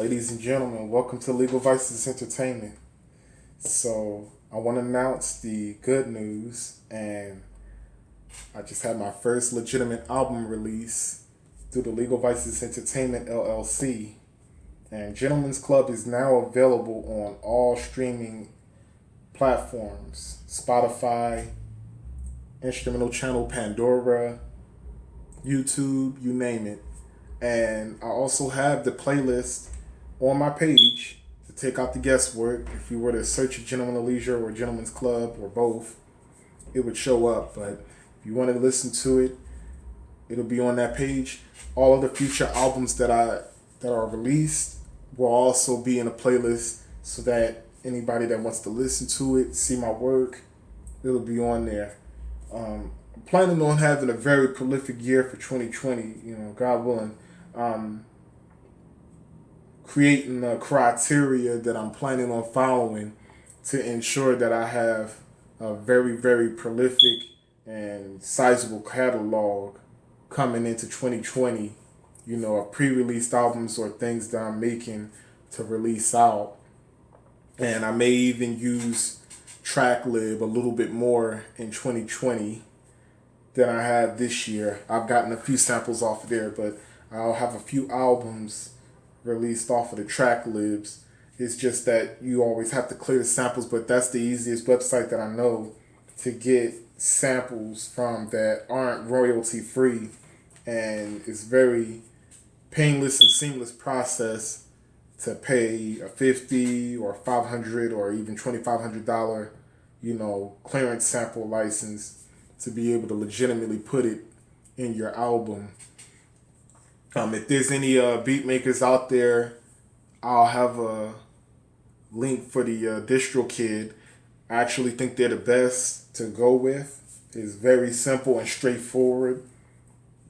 Ladies and gentlemen, welcome to Legal Vices Entertainment. So, I want to announce the good news, and I just had my first legitimate album release through the Legal Vices Entertainment LLC. And Gentlemen's Club is now available on all streaming platforms: Spotify, Instrumental Channel Pandora, YouTube, you name it. And I also have the playlist on my page to take out the guesswork. If you were to search a Gentleman of Leisure or Gentleman's Club or both, it would show up. But if you want to listen to it, it'll be on that page. All of the future albums that are released will also be in a playlist, so that anybody that wants to listen to it, see my work, it'll be on there. I'm planning on having a very prolific year for 2020, God willing. Creating a criteria that I'm planning on following to ensure that I have a very, very prolific and sizable catalog coming into 2020, of pre-released albums or things that I'm making to release out. And I may even use Tracklive a little bit more in 2020 than I have this year. I've gotten a few samples off of there, but I'll have a few albums released off of the Tracklibs. It's just that you always have to clear the samples, but that's the easiest website that I know to get samples from that aren't royalty free, and it's very painless and seamless process to pay a 50 or 500 or even $2,500 clearance sample license to be able to legitimately put it in your album. If there's any beat makers out there, I'll have a link for the DistroKid. I actually think they're the best to go with. It's very simple and straightforward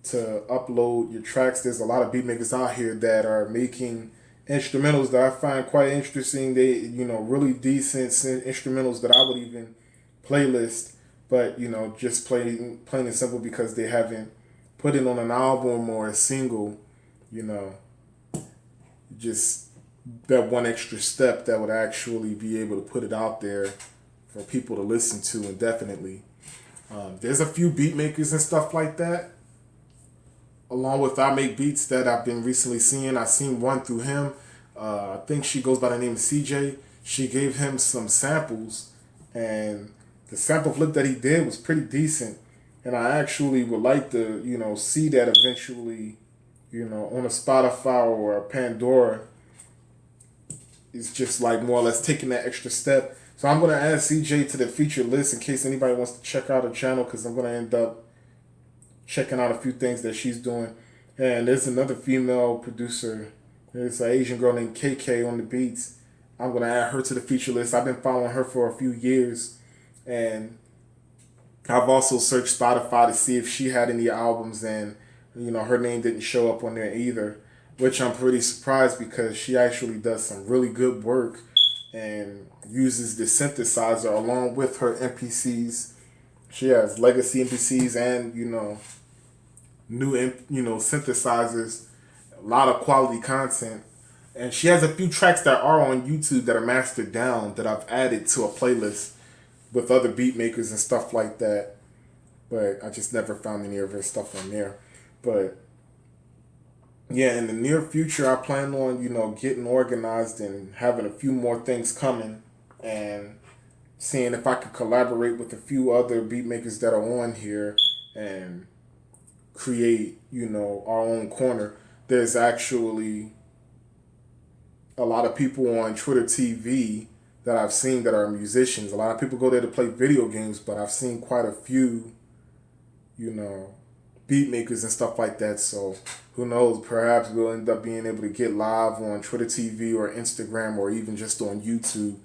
to upload your tracks. There's a lot of beat makers out here that are making instrumentals that I find quite interesting. They, really decent instrumentals that I would even playlist, but just plain and simple because they haven't put it on an album or a single. Just that one extra step that would actually be able to put it out there for people to listen to indefinitely. There's a few beat makers and stuff like that, along with I Make Beats, that I've been recently seeing. I seen one through him. I think she goes by the name of CJ. She gave him some samples, and the sample flip that he did was pretty decent. And I actually would like to, see that eventually, on a Spotify or a Pandora. It's just like more or less taking that extra step. So I'm going to add CJ to the featured list in case anybody wants to check out her channel, because I'm going to end up checking out a few things that she's doing. And there's another female producer. There's an Asian girl named KK on the beats. I'm going to add her to the feature list. I've been following her for a few years. And I've also searched Spotify to see if she had any albums, and her name didn't show up on there either, which I'm pretty surprised, because she actually does some really good work and uses the synthesizer along with her MPCs. She has legacy MPCs and new synthesizers, a lot of quality content. And she has a few tracks that are on YouTube that are mastered down that I've added to a playlist with other beat makers and stuff like that. But I just never found any of her stuff on there. But yeah, in the near future, I plan on, getting organized and having a few more things coming, and seeing if I could collaborate with a few other beat makers that are on here and create, our own corner. There's actually a lot of people on Twitter TV that I've seen that are musicians. A lot of people go there to play video games, but I've seen quite a few, beat makers and stuff like that. So who knows, perhaps we'll end up being able to get live on Twitter TV or Instagram or even just on YouTube,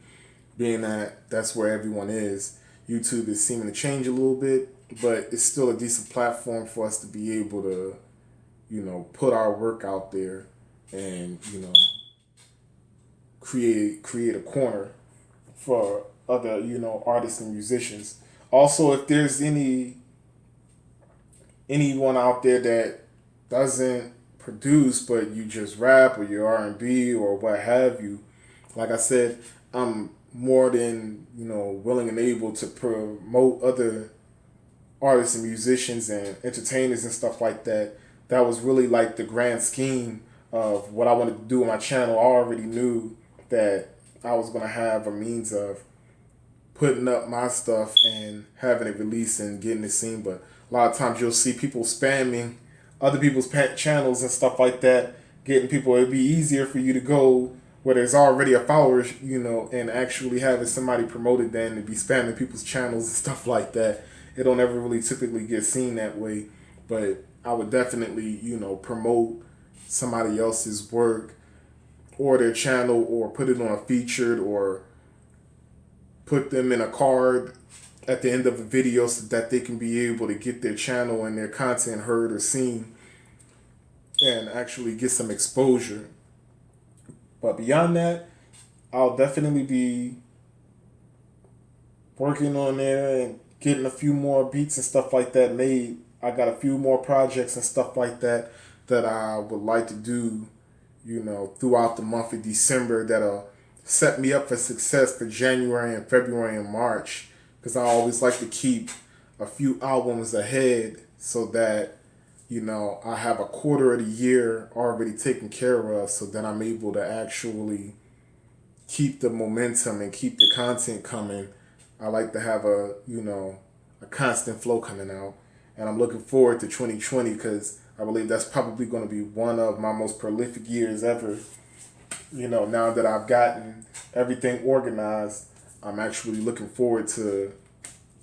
being that that's where everyone is. YouTube is seeming to change a little bit, but it's still a decent platform for us to be able to, put our work out there and, create a corner for other, artists and musicians. Also, if there's anyone out there that doesn't produce, but you just rap or your R&B or what have you. Like I said, I'm more than willing and able to promote other artists and musicians and entertainers and stuff like that. That was really like the grand scheme of what I wanted to do on my channel. I already knew that I was going to have a means of putting up my stuff and having it released and getting it seen. But a lot of times you'll see people spamming other people's channels and stuff like that, getting people. It'd be easier for you to go where there's already a follower, and actually having somebody promoted than to be spamming people's channels and stuff like that. It don't ever really typically get seen that way. But I would definitely, promote somebody else's work or their channel, or put it on a featured, or put them in a card at the end of a video so that they can be able to get their channel and their content heard or seen and actually get some exposure. But beyond that, I'll definitely be working on there and getting a few more beats and stuff like that made. I got a few more projects and stuff like that that I would like to do, throughout the month of December, that'll set me up for success for January and February and March, because I always like to keep a few albums ahead so that I have a quarter of the year already taken care of, so that I'm able to actually keep the momentum and keep the content coming. I like to have a constant flow coming out, and I'm looking forward to 2020 because I believe that's probably going to be one of my most prolific years ever. Now that I've gotten everything organized, I'm actually looking forward to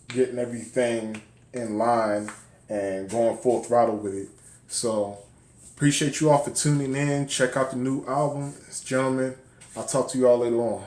getting everything in line and going full throttle with it. So, appreciate you all for tuning in. Check out the new album. Gentlemen, I'll talk to you all later on.